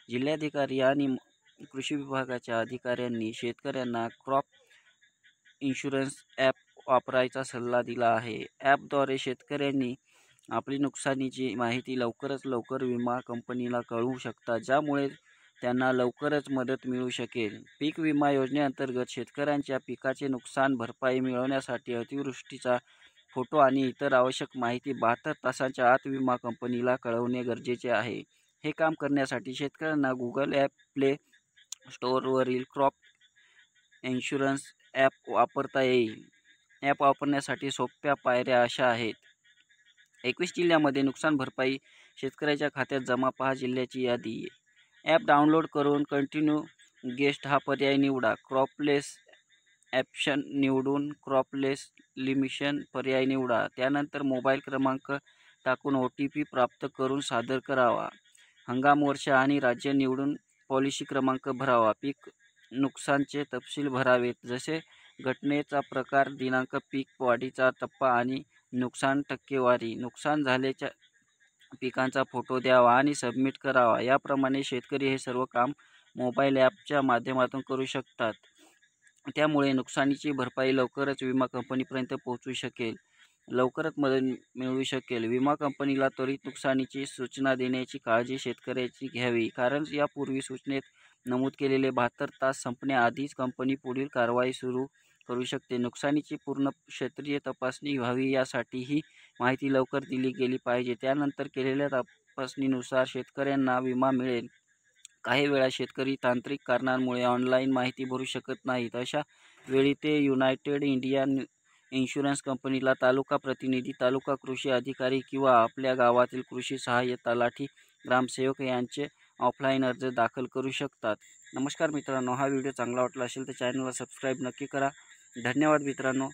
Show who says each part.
Speaker 1: जिल्हाधिकारी आणि कृषी विभागाच्या अधिकाऱ्यांनी शेतकऱ्यांना क्रॉप इन्शुरन्स ॲप वापरायचा सल्ला दिला आहे. ॲपद्वारे शेतकऱ्यांनी आपली नुकसानीची माहिती लवकरात लवकर विमा कंपनीला कळवू शकतात, ज्यामुळे त्यांना लवकरच मदत मिळू शकेल. पीक विमा योजनेअंतर्गत शेतकऱ्यांच्या पिकाचे नुकसान भरपाई मिळवण्यासाठी अतिवृष्टीचा फोटो आणि इतर आवश्यक माहिती 72 तासांच्या आत विमा कंपनीला कळवणे गरजेचे आहे. हे काम करण्यासाठी शेतकऱ्यांना गुगल ॲप प्ले स्टोअरवरील क्रॉप इन्शुरन्स ॲप वापरता येईल. ॲप वापरण्यासाठी सोप्या पायऱ्या अशा आहेत. 21 जिल्ह्यामध्ये नुकसान भरपाई शेतकऱ्याच्या खात्यात जमा. पहा जिल्ह्याची यादी. ॲप डाउनलोड करून कंटिन्यू गेस्ट हा पर्याय निवडा. क्रॉपलेस ऑप्शन निवडून क्रॉपलेस लिमिशन पर्याय निवडा. त्यानंतर मोबाईल क्रमांक टाकून OTP प्राप्त करून सादर करावा. हंगाम, वर्ष आणि राज्य निवडून पॉलिसी क्रमांक भरावा. पीक नुकसानचे तपशील भरावेत, जसे घटनेचा प्रकार, दिनांक, पीक वाढीचा टप्पा आणि नुकसान टक्केवारी. नुकसान झालेल्या पिकांचा फोटो द्यावा आणि सबमिट करावा. याप्रमाणे शेतकरी हे सर्व काम मोबाईल ॲपच्या माध्यमातून करू शकतात. त्यामुळे नुकसानीची भरपाई लवकरच विमा कंपनीपर्यंत पोहोचू शकेल. लवकरच मदत मिळू शकेल. विमा कंपनीला त्वरित नुकसानीची सूचना देण्याची काळजी शेतकऱ्याची घ्यावी, कारण यापूर्वी सूचनेत नमूद केलेले 72 तास संपण्याआधीच कंपनी पुढील कारवाई सुरू करू शकते. नुकसानीची पूर्ण क्षेत्रीय तपासणी व्हावी, यासाठी ही माहिती लवकर दिली गेली पाहिजे. त्यानंतर केलेल्या तपासणीनुसार शेतकऱ्यांना विमा मिळेल. काही वेळा शेतकरी तांत्रिक कारणांमुळे ऑनलाईन माहिती भरू शकत नाहीत. अशा वेळी ते युनायटेड इंडियन इन्शुरन्स कंपनीला तालुका प्रतिनिधी, तालुका कृषी अधिकारी किंवा आपल्या गावातील कृषी सहाय्यक, तलाठी, ग्रामसेवक यांचे ऑफलाईन अर्ज दाखल करू शकतात. नमस्कार मित्रांनो, हा व्हिडिओ चांगला वाटला असेल तर चॅनलला सबस्क्राईब नक्की करा. धन्यवाद मित्रांनो.